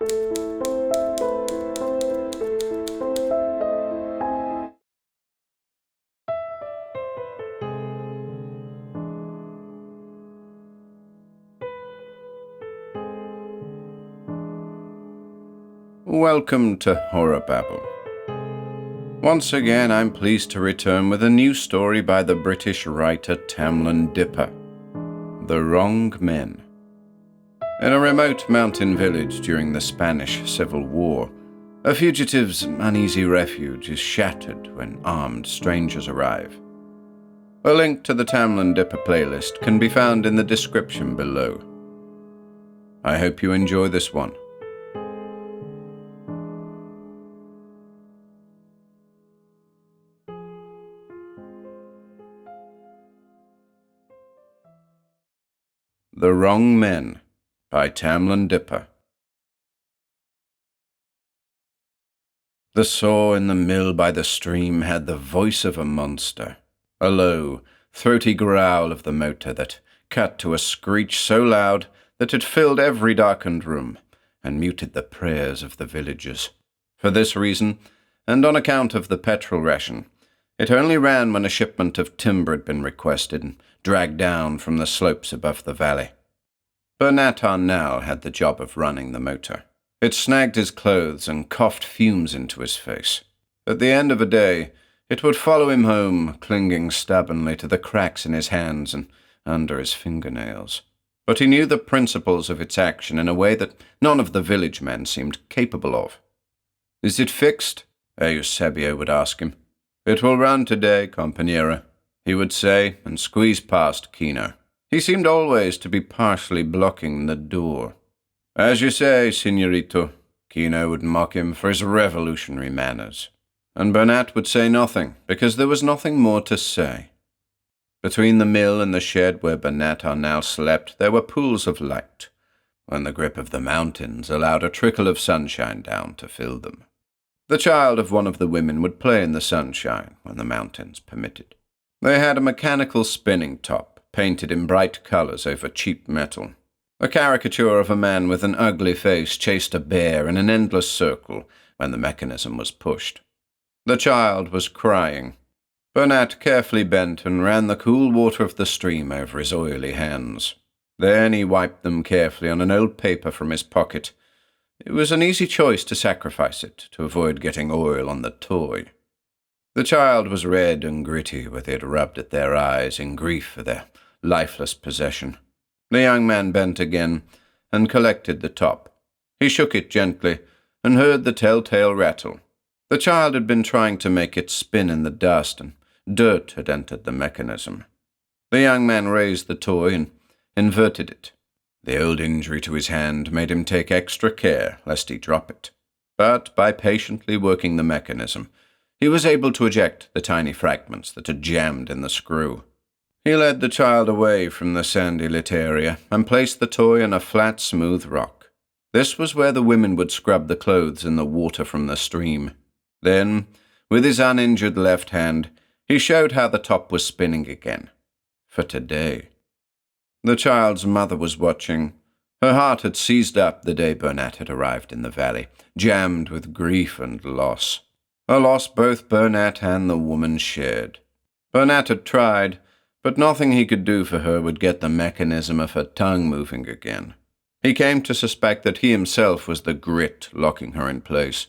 Welcome to HorrorBabble. Once again, I'm pleased to return with a new story by the British writer Tamlan Dipper, The Wrong Men. In a remote mountain village during the Spanish Civil War, a fugitive's uneasy refuge is shattered when armed strangers arrive. A link to the Tamlan Dipper playlist can be found in the description below. I hope you enjoy this one. The Wrong Men by Tamlan Dipper. The saw in the mill by the stream had the voice of a monster, a low, throaty growl of the motor that cut to a screech so loud that it filled every darkened room and muted the prayers of the villagers. For this reason, and on account of the petrol ration, it only ran when a shipment of timber had been requested and dragged down from the slopes above the valley. Bernat Arnal had the job of running the motor. It snagged his clothes and coughed fumes into his face. At the end of a day, it would follow him home, clinging stubbornly to the cracks in his hands and under his fingernails. But he knew the principles of its action in a way that none of the village men seemed capable of. "Is it fixed?" Eusebio would ask him. "It will run today, compañero," he would say, and squeeze past Kino. He seemed always to be partially blocking the door. "As you say, signorito," Kino would mock him for his revolutionary manners. And Bernat would say nothing, because there was nothing more to say. Between the mill and the shed where Bernat Arnal slept, there were pools of light, when the grip of the mountains allowed a trickle of sunshine down to fill them. The child of one of the women would play in the sunshine when the mountains permitted. They had a mechanical spinning top, painted in bright colors over cheap metal. A caricature of a man with an ugly face chased a bear in an endless circle when the mechanism was pushed. The child was crying. Bernat carefully bent and ran the cool water of the stream over his oily hands. Then he wiped them carefully on an old paper from his pocket. It was an easy choice to sacrifice it, to avoid getting oil on the toy. The child was red and gritty where they had rubbed at their eyes in grief for their lifeless possession. The young man bent again and collected the top. He shook it gently and heard the telltale rattle. The child had been trying to make it spin in the dust, and dirt had entered the mechanism. The young man raised the toy and inverted it. The old injury to his hand made him take extra care lest he drop it. But by patiently working the mechanism, he was able to eject the tiny fragments that had jammed in the screw. He led the child away from the sandy-lit area and placed the toy on a flat, smooth rock. This was where the women would scrub the clothes in the water from the stream. Then, with his uninjured left hand, he showed how the top was spinning again. For today. The child's mother was watching. Her heart had seized up the day Bernat had arrived in the valley, jammed with grief and loss. A loss both Bernat and the woman shared. Bernat had tried, but nothing he could do for her would get the mechanism of her tongue moving again. He came to suspect that he himself was the grit locking her in place.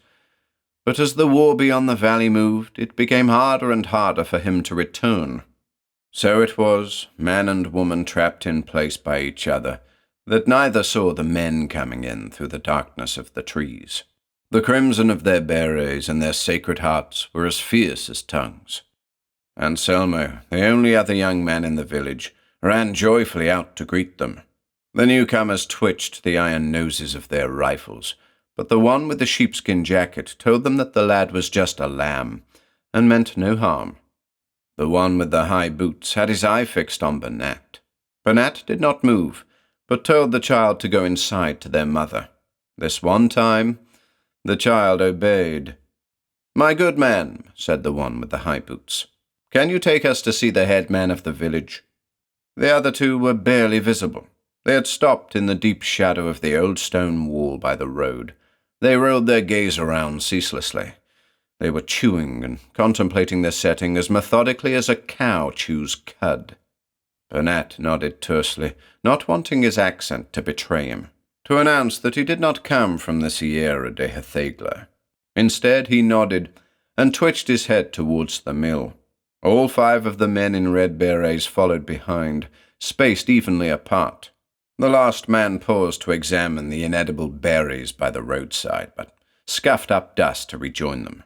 But as the war beyond the valley moved, it became harder and harder for him to return. So it was, man and woman trapped in place by each other, that neither saw the men coming in through the darkness of the trees. The crimson of their berets and their sacred hearts were as fierce as tongues. Anselmo, the only other young man in the village, ran joyfully out to greet them. The newcomers twitched the iron noses of their rifles, but the one with the sheepskin jacket told them that the lad was just a lamb, and meant no harm. The one with the high boots had his eye fixed on Bernat. Bernat did not move, but told the child to go inside to their mother. This one time, the child obeyed. "My good man," said the one with the high boots, "can you take us to see the head man of the village?" The other two were barely visible. They had stopped in the deep shadow of the old stone wall by the road, They rolled their gaze around ceaselessly. They were chewing and contemplating their setting as methodically as a cow chews cud. Burnett nodded tersely, not wanting his accent to betray him, to announce that he did not come from the Sierra de Hathegla. Instead, he nodded and twitched his head towards the mill. All 5 of the men in red berets followed behind, spaced evenly apart. The last man paused to examine the inedible berries by the roadside, but scuffed up dust to rejoin them.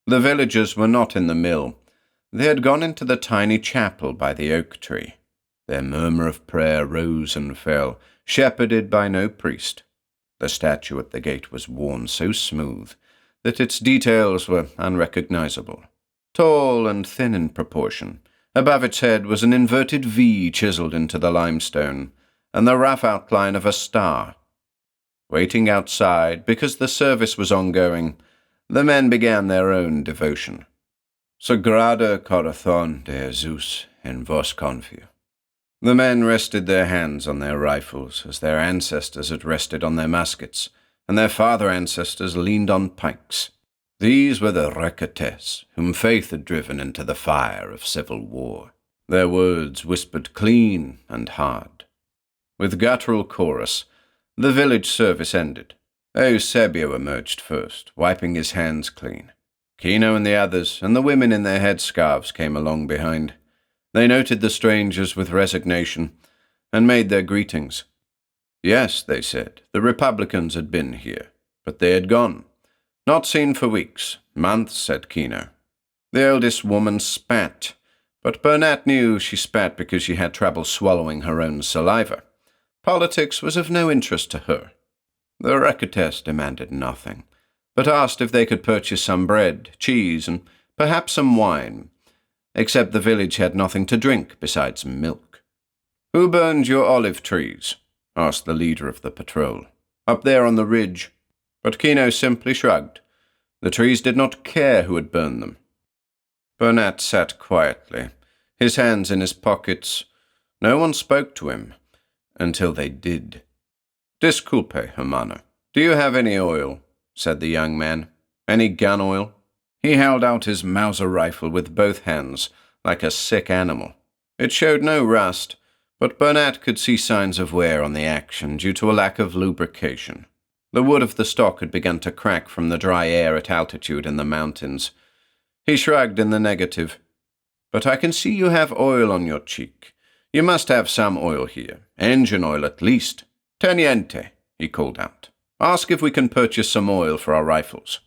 The villagers were not in the mill. They had gone into the tiny chapel by the oak tree. Their murmur of prayer rose and fell, shepherded by no priest. The statue at the gate was worn so smooth that its details were unrecognizable. Tall and thin in proportion, above its head was an inverted V chiseled into the limestone, and the rough outline of a star. Waiting outside, because the service was ongoing, the men began their own devotion. Sagrada Corazón de Jesus en vos confío. The men rested their hands on their rifles, as their ancestors had rested on their muskets, and their father-ancestors leaned on pikes. These were the recates, whom faith had driven into the fire of civil war. Their words whispered clean and hard. With guttural chorus, the village service ended. Eusebio emerged first, wiping his hands clean. Kino and the others, and the women in their headscarves, came along behind. They noted the strangers with resignation, and made their greetings. Yes, they said, the Republicans had been here, but they had gone. Not seen for weeks, months, said Kino. The eldest woman spat, but Burnett knew she spat because she had trouble swallowing her own saliva. Politics was of no interest to her. The recatess demanded nothing, but asked if they could purchase some bread, cheese, and perhaps some wine, except the village had nothing to drink besides milk. "Who burned your olive trees?" asked the leader of the patrol. "Up there on the ridge." But Kino simply shrugged. The trees did not care who had burned them. Burnett sat quietly, his hands in his pockets. No one spoke to him, until they did. "Disculpe, hermano. Do you have any oil?" said the young man. "Any gun oil?" He held out his Mauser rifle with both hands, like a sick animal. It showed no rust, but Burnett could see signs of wear on the action due to a lack of lubrication. The wood of the stock had begun to crack from the dry air at altitude in the mountains. He shrugged in the negative. "But I can see you have oil on your cheek. You must have some oil here, engine oil at least. Teniente," he called out. "Ask if we can purchase some oil for our rifles."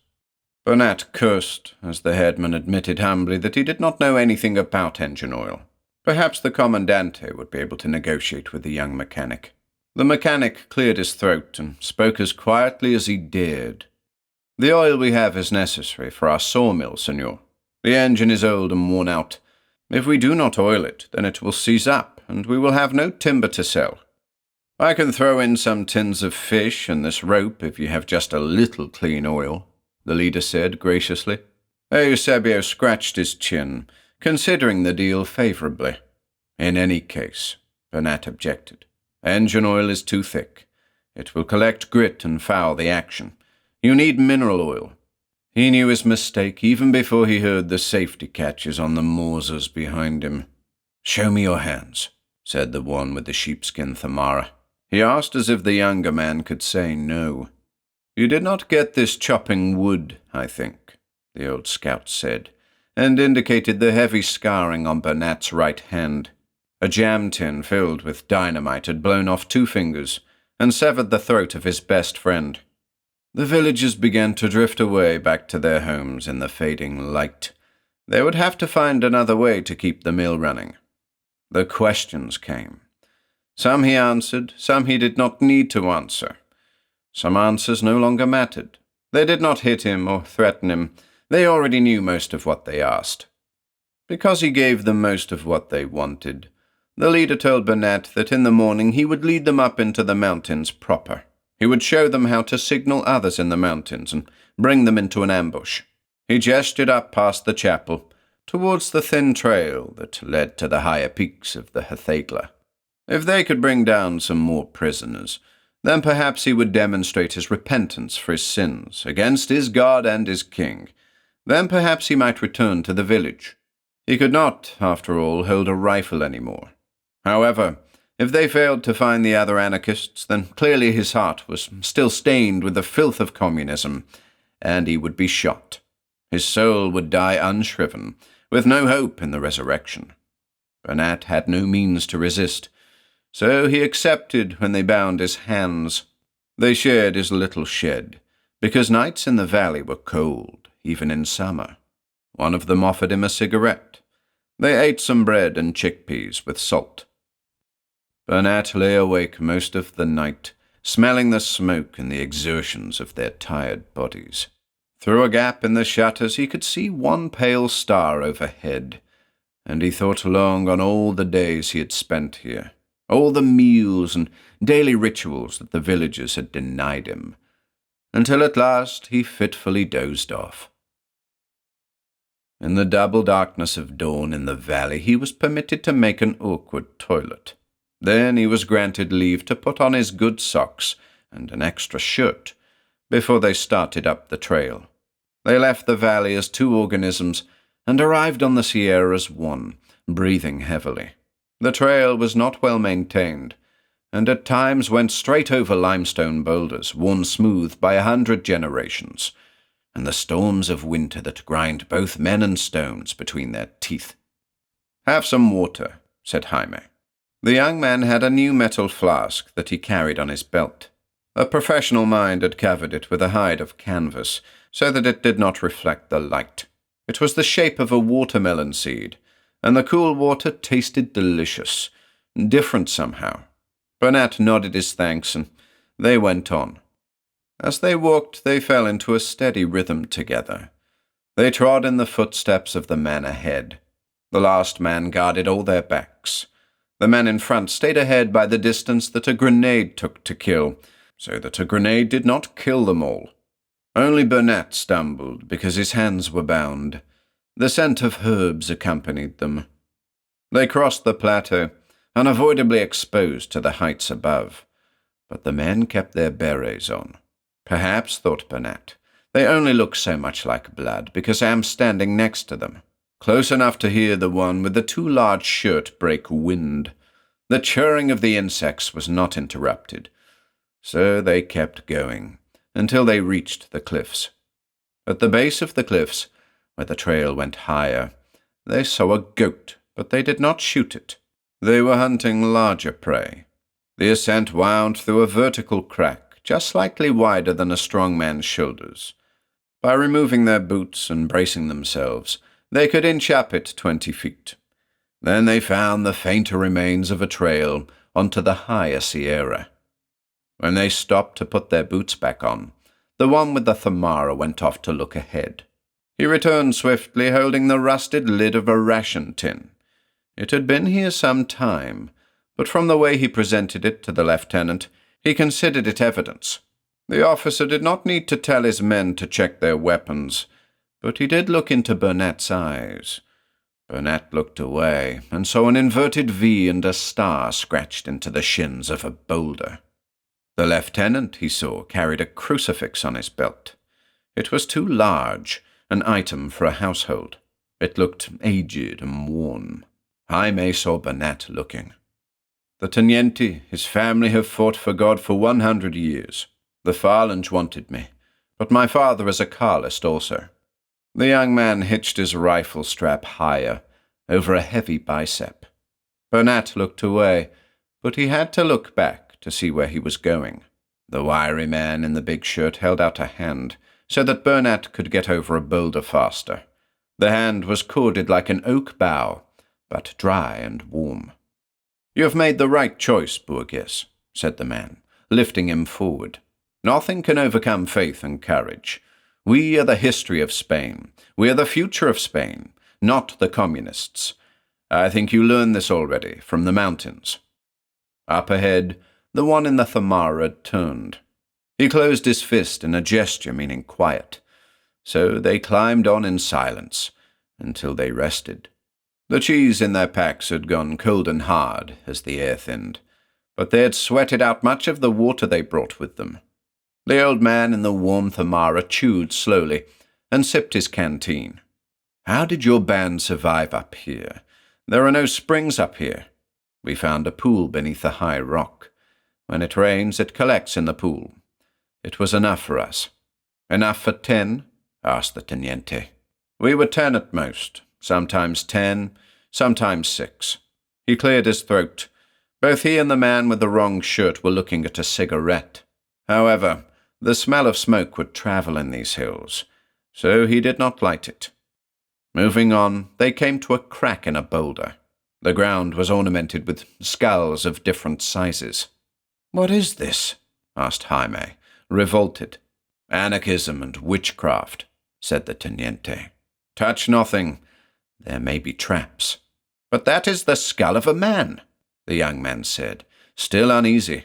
Burnett cursed, as the headman admitted humbly that he did not know anything about engine oil. Perhaps the commandante would be able to negotiate with the young mechanic. The mechanic cleared his throat and spoke as quietly as he dared. "The oil we have is necessary for our sawmill, senor. The engine is old and worn out. If we do not oil it, then it will seize up, and we will have no timber to sell. I can throw in some tins of fish and this rope if you have just a little clean oil," the leader said graciously. Eusebio scratched his chin, considering the deal favorably. "In any case," Burnett objected, "engine oil is too thick. It will collect grit and foul the action. You need mineral oil." He knew his mistake even before he heard the safety catches on the Morsers behind him. "Show me your hands," said the one with the sheepskin thamara. He asked as if the younger man could say no. "You did not get this chopping wood, I think," the old scout said, and indicated the heavy scarring on Burnett's right hand. A jam tin filled with dynamite had blown off 2 fingers and severed the throat of his best friend. The villagers began to drift away back to their homes in the fading light. They would have to find another way to keep the mill running. The questions came. Some he answered, some he did not need to answer. Some answers no longer mattered. They did not hit him or threaten him. They already knew most of what they asked. Because he gave them most of what they wanted, the leader told Burnett that in the morning he would lead them up into the mountains proper. He would show them how to signal others in the mountains and bring them into an ambush. He gestured up past the chapel, towards the thin trail that led to the higher peaks of the Hathegla. If they could bring down some more prisoners, Then perhaps he would demonstrate his repentance for his sins against his God and his king. Then perhaps he might return to the village. He could not, after all, hold a rifle any more. However, if they failed to find the other anarchists, then clearly his heart was still stained with the filth of communism, and he would be shot. His soul would die unshriven, with no hope in the resurrection. Burnett had no means to resist, so he accepted when they bound his hands. They shared his little shed, because nights in the valley were cold, even in summer. One of them offered him a cigarette. They ate some bread and chickpeas with salt. Burnett lay awake most of the night, smelling the smoke and the exertions of their tired bodies. Through a gap in the shutters he could see one pale star overhead, and he thought long on all the days he had spent here, all the meals and daily rituals that the villagers had denied him, until at last he fitfully dozed off. In the double darkness of dawn in the valley he was permitted to make an awkward toilet. Then he was granted leave to put on his good socks and an extra shirt before they started up the trail. They left the valley as two organisms and arrived on the Sierra as one, breathing heavily. The trail was not well maintained, and at times went straight over limestone boulders worn smooth by 100 generations, and the storms of winter that grind both men and stones between their teeth. "Have some water," said Jaime. The young man had a new metal flask that he carried on his belt. A professional mind had covered it with a hide of canvas, so that it did not reflect the light. It was the shape of a watermelon seed, and the cool water tasted delicious, different somehow. Burnett nodded his thanks, and they went on. As they walked, they fell into a steady rhythm together. They trod in the footsteps of the man ahead. The last man guarded all their backs. The man in front stayed ahead by the distance that a grenade took to kill, so that a grenade did not kill them all. Only Burnett stumbled because his hands were bound. The scent of herbs accompanied them. They crossed the plateau, unavoidably exposed to the heights above, but the men kept their berets on. Perhaps, thought Burnett, they only look so much like blood because I am standing next to them, close enough to hear the one with the too large shirt break wind. The churring of the insects was not interrupted, so they kept going until they reached the cliffs. At the base of the cliffs, where the trail went higher, they saw a goat, but they did not shoot it. They were hunting larger prey. The ascent wound through a vertical crack, just slightly wider than a strong man's shoulders. By removing their boots and bracing themselves, they could inch up it 20 feet. Then they found the fainter remains of a trail onto the higher Sierra. When they stopped to put their boots back on, the one with the thamara went off to look ahead. He returned swiftly, holding the rusted lid of a ration tin. It had been here some time, but from the way he presented it to the lieutenant, he considered it evidence. The officer did not need to tell his men to check their weapons, but he did look into Burnett's eyes. Burnett looked away and saw an inverted V and a star scratched into the shins of a boulder. The lieutenant, he saw, carried a crucifix on his belt. It was too large, an item for a household. It looked aged and worn. Jaime saw Burnett looking. The Teniente, his family have fought for God for 100 years. The Phalange wanted me, but my father is a Carlist also. The young man hitched his rifle strap higher, over a heavy bicep. Burnett looked away, but he had to look back to see where he was going. The wiry man in the big shirt held out a hand, so that Burnett could get over a boulder faster. The hand was corded like an oak bough, but dry and warm. "You have made the right choice, Burgess," said the man, lifting him forward. "Nothing can overcome faith and courage. We are the history of Spain. We are the future of Spain, not the communists. I think you learned this already from the mountains." Up ahead, the one in the thamara turned. He closed his fist in a gesture meaning quiet, so they climbed on in silence until they rested. The cheese in their packs had gone cold and hard as the air thinned, but they had sweated out much of the water they brought with them. The old man in the warm thamara chewed slowly and sipped his canteen. How did your band survive up here? There are no springs up here. We found a pool beneath a high rock. When it rains, it collects in the pool. It was enough for us. Enough for 10? Asked the teniente. We were 10 at most, sometimes 10, sometimes 6. He cleared his throat. Both he and the man with the wrong shirt were looking at a cigarette. However, the smell of smoke would travel in these hills, so he did not light it. Moving on, they came to a crack in a boulder. The ground was ornamented with skulls of different sizes. What is this? Asked Jaime, revolted. Anarchism and witchcraft, said the teniente. Touch nothing. There may be traps. But that is the skull of a man, the young man said, still uneasy.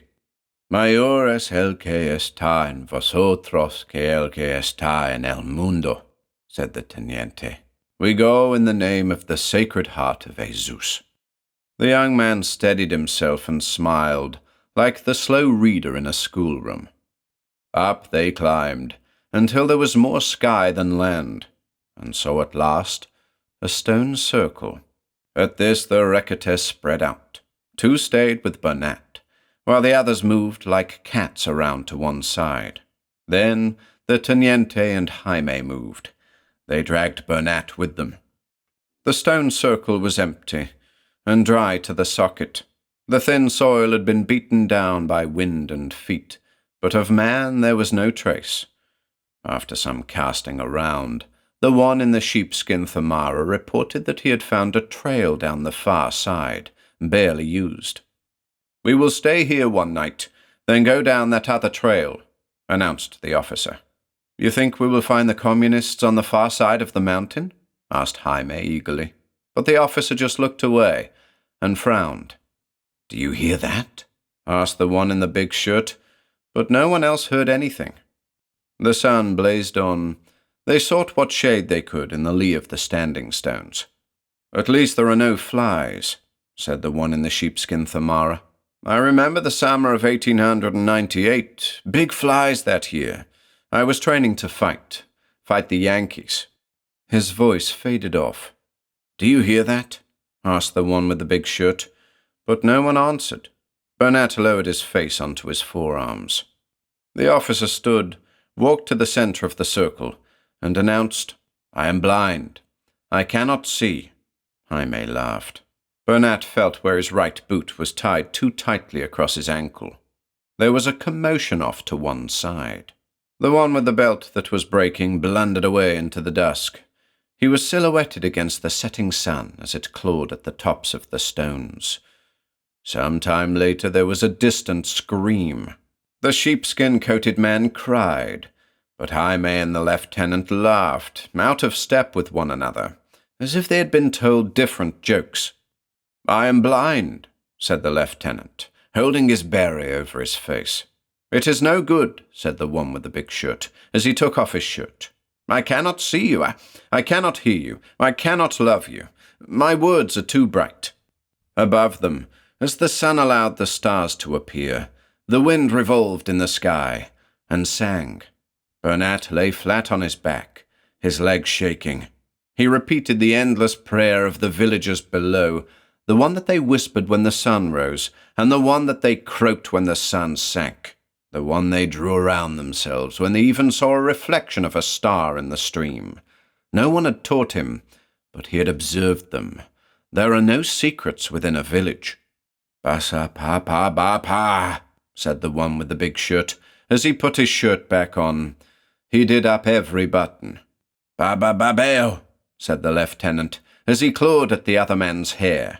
Mayor es el que está en vosotros que el que está en el mundo, said the teniente. We go in the name of the Sacred Heart of Jesus. The young man steadied himself and smiled, like the slow reader in a schoolroom. Up they climbed, until there was more sky than land, and so at last, a stone circle. At this the recates spread out. 2 stayed with Bernat, while the others moved like cats around to one side. Then the teniente and Jaime moved. They dragged Bernat with them. The stone circle was empty, and dry to the socket. The thin soil had been beaten down by wind and feet, but of man there was no trace. After some casting around, the one in the sheepskin thamara reported that he had found a trail down the far side, barely used. We will stay here one night, then go down that other trail, announced the officer. You think we will find the communists on the far side of the mountain? Asked Jaime eagerly. But the officer just looked away and frowned. Do you hear that? Asked the one in the big shirt, but no one else heard anything. The sun blazed on. They sought what shade they could in the lee of the standing stones. At least there are no flies, said the one in the sheepskin thamara. I remember the summer of 1898. Big flies that year. I was training to fight the Yankees. His voice faded off. Do you hear that? Asked the one with the big shirt, but no one answered. Bernat lowered his face onto his forearms. The officer stood, walked to the center of the circle, and announced, I am blind. I cannot see. Jaime laughed. Bernat felt where his right boot was tied too tightly across his ankle. There was a commotion off to one side. The one with the belt that was breaking blundered away into the dusk. He was silhouetted against the setting sun as it clawed at the tops of the stones. Some time later there was a distant scream. The sheepskin-coated man cried, but Jaime and the lieutenant laughed, out of step with one another, as if they had been told different jokes. I am blind, said the lieutenant, holding his beret over his face. It is no good, said the one with the big shirt, as he took off his shirt. I cannot see you. I cannot hear you. I cannot love you. My words are too bright. Above them, as the sun allowed the stars to appear, the wind revolved in the sky and sang. Bernat lay flat on his back, his legs shaking. He repeated the endless prayer of the villagers below, the one that they whispered when the sun rose, and the one that they croaked when the sun sank, the one they drew around themselves when they even saw a reflection of a star in the stream. No one had taught him, but he had observed them. There are no secrets within a village. Basa pa pa ba pa, said the one with the big shirt, as he put his shirt back on. He did up every button. Ba ba ba bail, said the lieutenant, as he clawed at the other man's hair.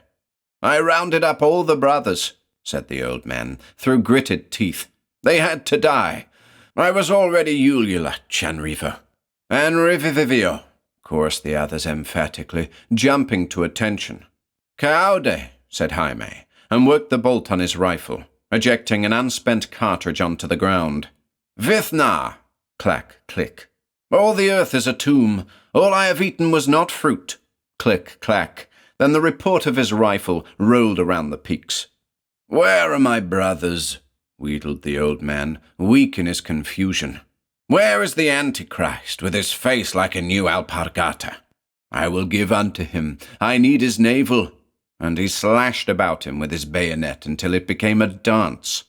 I rounded up all the brothers, said the old man, through gritted teeth. They had to die. I was already Ulula, Chanrivo. And Rivivivio, chorused the others emphatically, jumping to attention. Caude, said Jaime, and worked the bolt on his rifle, ejecting an unspent cartridge onto the ground. Vithna! Clack, click. All the earth is a tomb. All I have eaten was not fruit. Click, clack. Then the report of his rifle rolled around the peaks. "Where are my brothers?" wheedled the old man, weak in his confusion. "Where is the Antichrist, with his face like a new alpargata? I will give unto him. I need his navel." And he slashed about him with his bayonet until it became a dance.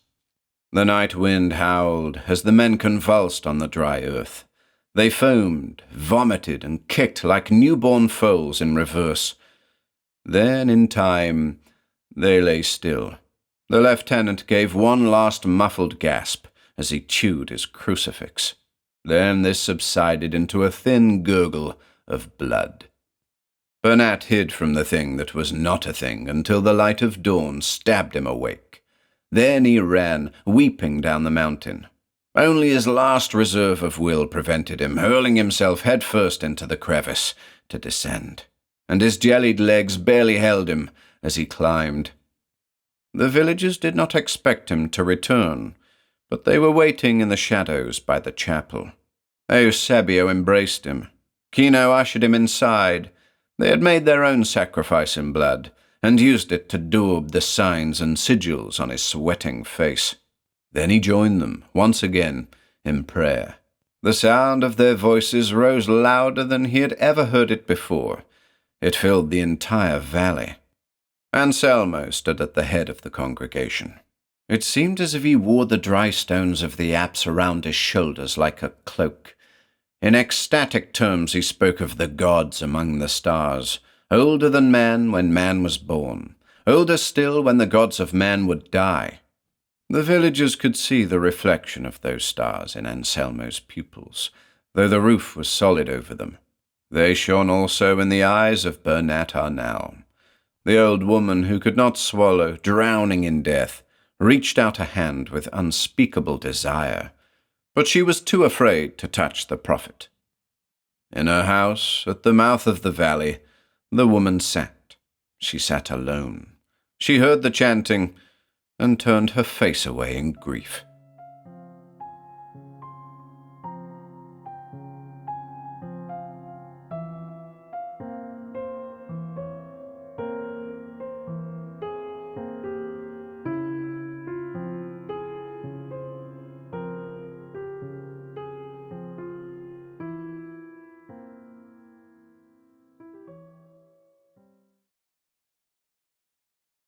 The night wind howled as the men convulsed on the dry earth. They foamed, vomited, and kicked like newborn foals in reverse. Then, in time, they lay still. The lieutenant gave one last muffled gasp as he chewed his crucifix. Then this subsided into a thin gurgle of blood. Burnett hid from the thing that was not a thing until the light of dawn stabbed him awake. Then he ran, weeping down the mountain. Only his last reserve of will prevented him hurling himself headfirst into the crevice to descend, and his jellied legs barely held him as he climbed. The villagers did not expect him to return, but they were waiting in the shadows by the chapel. Eusebio embraced him. Kino ushered him inside. They had made their own sacrifice in blood, and used it to daub the signs and sigils on his sweating face. Then he joined them, once again, in prayer. The sound of their voices rose louder than he had ever heard it before. It filled the entire valley. Anselmo stood at the head of the congregation. It seemed as if he wore the dry stones of the apse around his shoulders like a cloak. In ecstatic terms he spoke of the gods among the stars, older than man when man was born, older still when the gods of man would die. The villagers could see the reflection of those stars in Anselmo's pupils, though the roof was solid over them. They shone also in the eyes of Bernat Arnal. The old woman who could not swallow, drowning in death, reached out a hand with unspeakable desire, but she was too afraid to touch the prophet. In her house, at the mouth of the valley, the woman sat. She sat alone. She heard the chanting and turned her face away in grief.